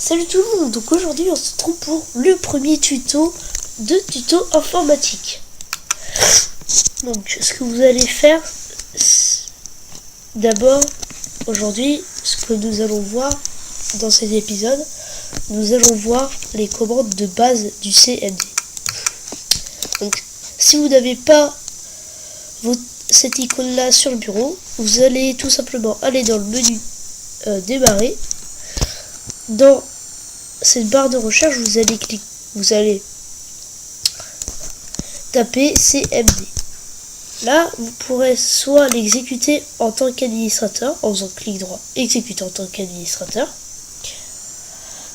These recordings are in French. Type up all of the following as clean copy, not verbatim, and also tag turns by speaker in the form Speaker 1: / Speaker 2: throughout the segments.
Speaker 1: Salut tout le monde, donc aujourd'hui on se retrouve pour le premier tuto de tuto informatique. Donc ce que vous allez faire d'abord aujourd'hui, ce que nous allons voir dans cet épisode, nous allons voir les commandes de base du CMD. Donc si vous n'avez pas cette icône là sur le bureau, vous allez tout simplement aller dans le menu démarrer. Dans cette barre de recherche, vous allez taper CMD. Là, vous pourrez soit l'exécuter en tant qu'administrateur, en faisant clic droit, exécuter en tant qu'administrateur,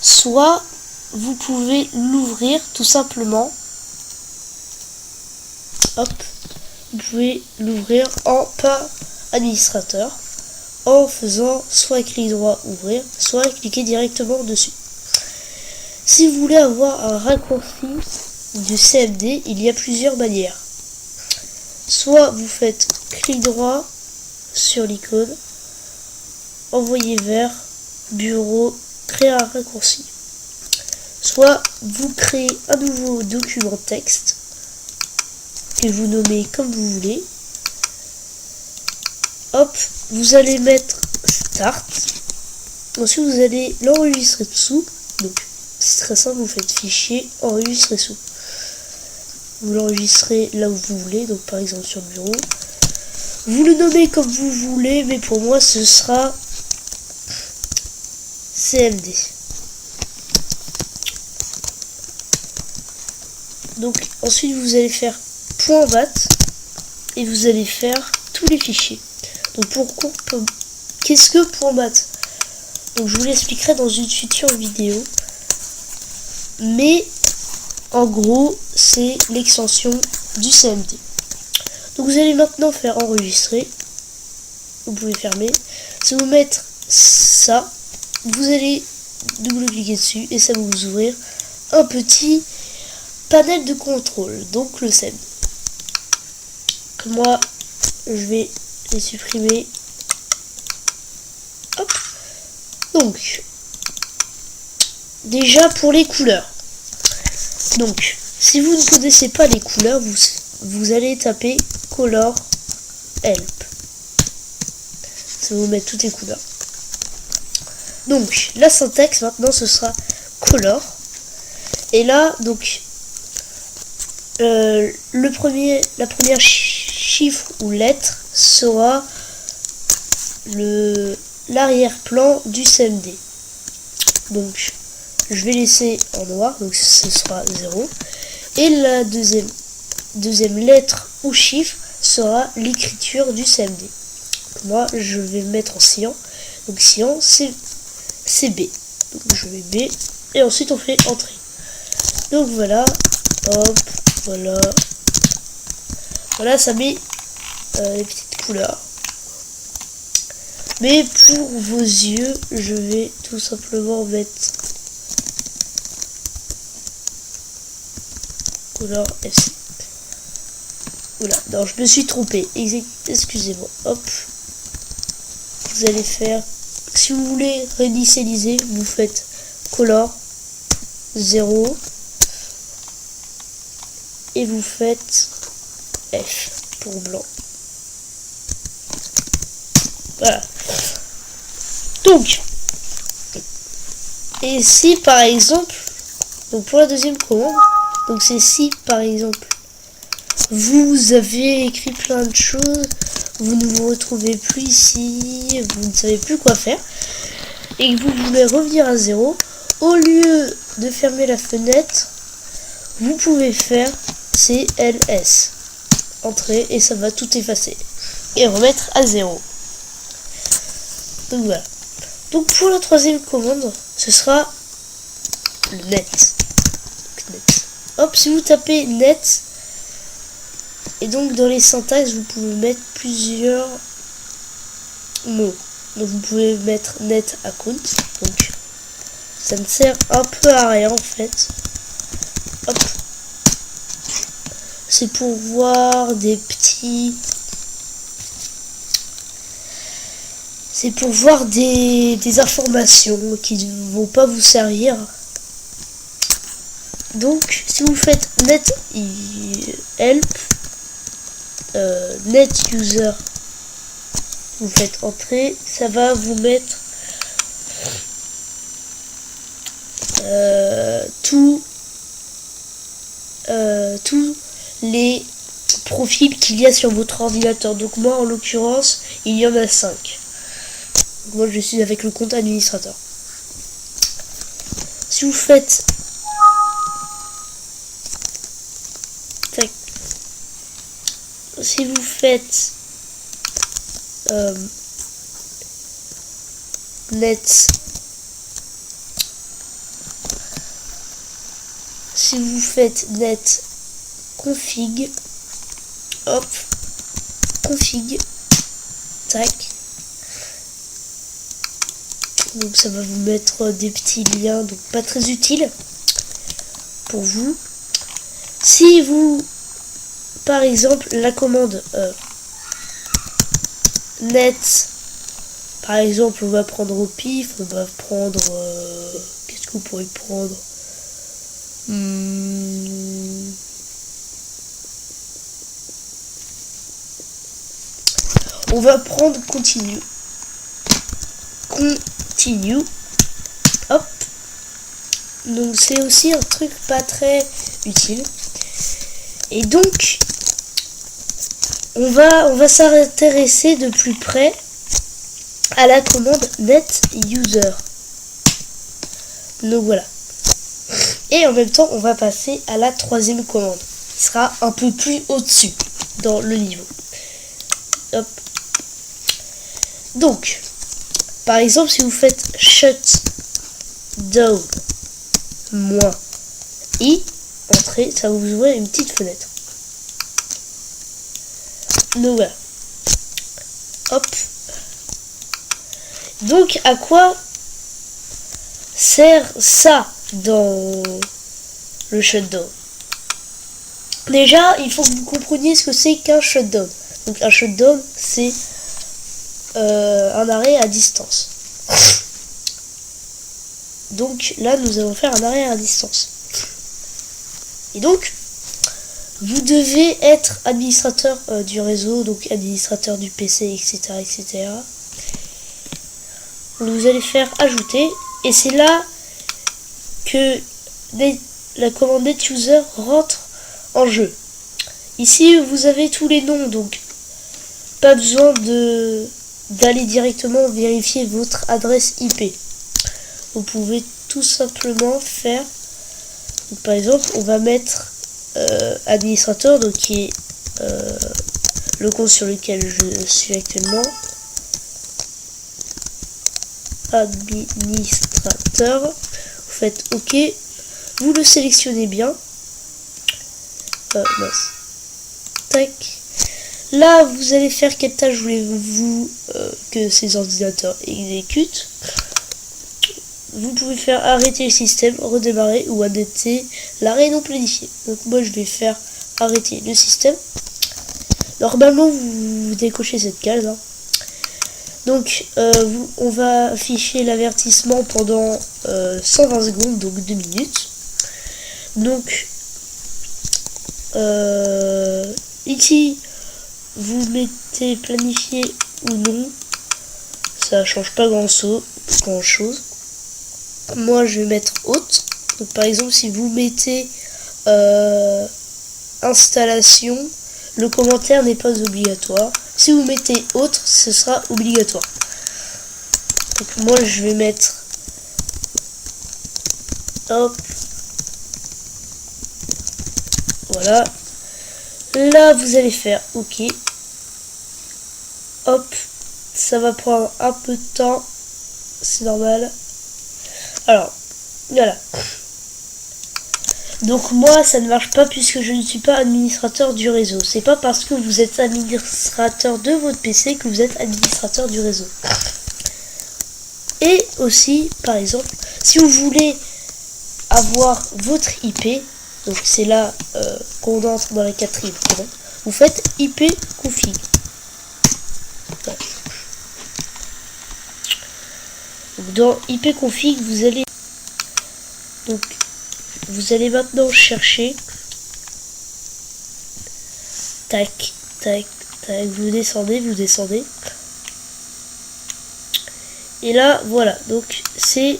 Speaker 1: soit vous pouvez l'ouvrir tout simplement. Hop, vous pouvez l'ouvrir en pas administrateur, en faisant soit clic droit ouvrir, soit cliquer directement dessus. Si vous voulez avoir un raccourci du CMD, il y a plusieurs manières. Soit vous faites clic droit sur l'icône, envoyer vers bureau, créer un raccourci. Soit vous créez un nouveau document texte que vous nommez comme vous voulez. Hop, vous allez mettre Start. Ensuite, vous allez l'enregistrer dessous. Donc, c'est très simple, vous faites fichier, enregistrer sous. Vous l'enregistrez là où vous voulez, donc par exemple sur le bureau. Vous le nommez comme vous voulez, mais pour moi, ce sera CMD. Donc, ensuite, vous allez faire .bat et vous allez faire tous les fichiers. Donc qu'est-ce que .bat? Donc je vous l'expliquerai dans une future vidéo. Mais en gros, c'est l'extension du CMD. Donc vous allez maintenant faire enregistrer. Vous pouvez fermer. Si vous mettez ça, vous allez double-cliquer dessus et ça va vous ouvrir un petit panel de contrôle. Donc le CMD. Moi, je vais les supprimer. Hop. Donc, déjà pour les couleurs. Donc, si vous ne connaissez pas les couleurs, vous allez taper Color Help. Ça va vous mettre toutes les couleurs. Donc, la syntaxe maintenant ce sera Color. Et là, donc, la première chiffre ou lettre sera l'arrière-plan du CMD. Donc je vais laisser en noir, donc ce sera 0. Et la deuxième lettre ou chiffre sera l'écriture du CMD. Donc moi je vais mettre en cyan. Donc cyan c'est B. Donc je mets B et ensuite on fait entrée. Donc voilà. Hop, voilà. Voilà, ça met les petites couleurs. Mais pour vos yeux, je vais tout simplement mettre couleur FC. Oula, non, je me suis trompé. Excusez-moi. Hop. Vous allez faire... Si vous voulez réinitialiser, vous faites color 0. Et vous faites F pour blanc. Voilà. Donc, et si par exemple, donc pour la deuxième commande, donc c'est si par exemple, vous avez écrit plein de choses, vous ne vous retrouvez plus ici, vous ne savez plus quoi faire, et que vous voulez revenir à 0, au lieu de fermer la fenêtre, vous pouvez faire CLS, entrée, et ça va tout effacer, et remettre à 0. Donc voilà. Donc pour la troisième commande, ce sera le net. Donc, net. Hop, si vous tapez net, et donc dans les syntaxes, vous pouvez mettre plusieurs mots. Donc vous pouvez mettre net account. Donc ça ne sert un peu à rien en fait. Hop. C'est pour voir des petits c'est pour voir des informations qui ne vont pas vous servir. Donc si vous faites net help net user, vous faites entrer, ça va vous mettre tous les profils qu'il y a sur votre ordinateur. Donc moi en l'occurrence il y en a 5. Donc moi je suis avec le compte administrateur. Si vous faites si vous faites net, si vous faites net config, hop, config, tac, donc ça va vous mettre des petits liens, donc pas très utiles pour vous. Si vous, par exemple, la commande net, par exemple, on va prendre au pif, on va prendre qu'est-ce que vous pourrez prendre, on va prendre continue, hop, donc c'est aussi un truc pas très utile. Et donc on va s'intéresser de plus près à la commande net user. Donc voilà. Et en même temps, on va passer à la troisième commande, qui sera un peu plus au-dessus dans le niveau. Hop. Donc, par exemple, si vous faites shut down -i, entrée, ça va vous ouvrir une petite fenêtre. Donc voilà. Hop. Donc à quoi sert ça dans le shutdown? Déjà, il faut que vous compreniez ce que c'est qu'un shutdown. Donc un shutdown, c'est un arrêt à distance. Donc là, nous allons faire un arrêt à distance. Et donc, vous devez être administrateur du réseau, donc administrateur du PC, etc., etc. Vous allez faire ajouter, et c'est là que la commande netuser rentre en jeu. Ici, vous avez tous les noms, donc pas besoin d'aller directement vérifier votre adresse IP. Vous pouvez tout simplement faire, donc, par exemple, on va mettre administrateur, donc qui est le compte sur lequel je suis actuellement, administrateur, vous faites OK, vous le sélectionnez bien, tac, là vous allez faire quelle tâche voulez-vous que ces ordinateurs exécutent. Vous pouvez faire arrêter le système, redémarrer ou arrêter l'arrêt non planifié. Donc moi je vais faire arrêter le système. Normalement vous décochez cette case, hein. Donc on va afficher l'avertissement pendant 120 secondes, donc 2 minutes. Donc ici vous mettez planifié ou non, ça change pas grand chose. Moi je vais mettre haute. Donc par exemple si vous mettez installation, le commentaire n'est pas obligatoire. Si vous mettez autre, ce sera obligatoire. Donc moi je vais mettre hop, voilà. Là vous allez faire OK. Hop, ça va prendre un peu de temps, c'est normal. Alors voilà. Donc moi ça ne marche pas puisque je ne suis pas administrateur du réseau. C'est pas parce que vous êtes administrateur de votre PC que vous êtes administrateur du réseau. Et aussi par exemple si vous voulez avoir votre IP, donc c'est là qu'on entre dans la quatrième commande, vous faites IP config. Voilà. Donc dans ipconfig, vous allez maintenant chercher, tac, tac, tac, vous descendez, et là voilà, donc c'est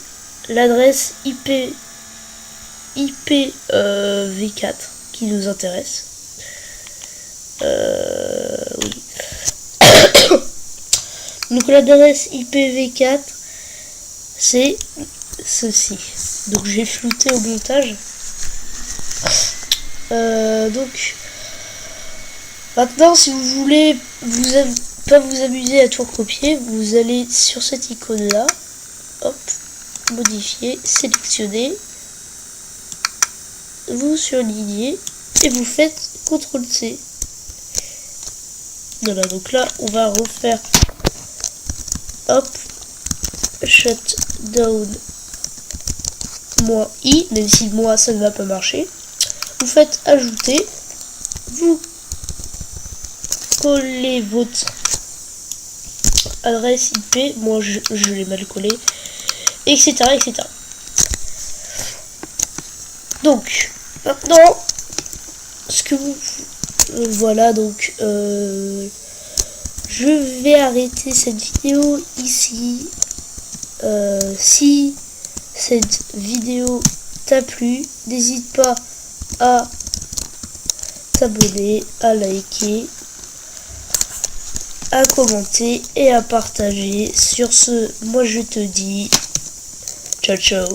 Speaker 1: l'adresse IPv4 qui nous intéresse. Oui. Donc l'adresse IPv4 c'est ceci. Donc j'ai flouté au montage. Donc maintenant, si vous voulez pas vous amuser à tout recopier, vous allez sur cette icône là, hop, modifier, sélectionner, vous surlignez et vous faites CTRL-C. Voilà, donc là on va refaire, hop, shutdown -i, même si moi ça ne va pas marcher. Vous faites ajouter, vous collez votre adresse IP, moi je l'ai mal collé, etc., etc. Donc maintenant, ce que vous voilà, donc je vais arrêter cette vidéo ici. Si cette vidéo t'a plu, n'hésite pas à t'abonner, à liker, à commenter et à partager. Sur ce, moi je te dis ciao ciao.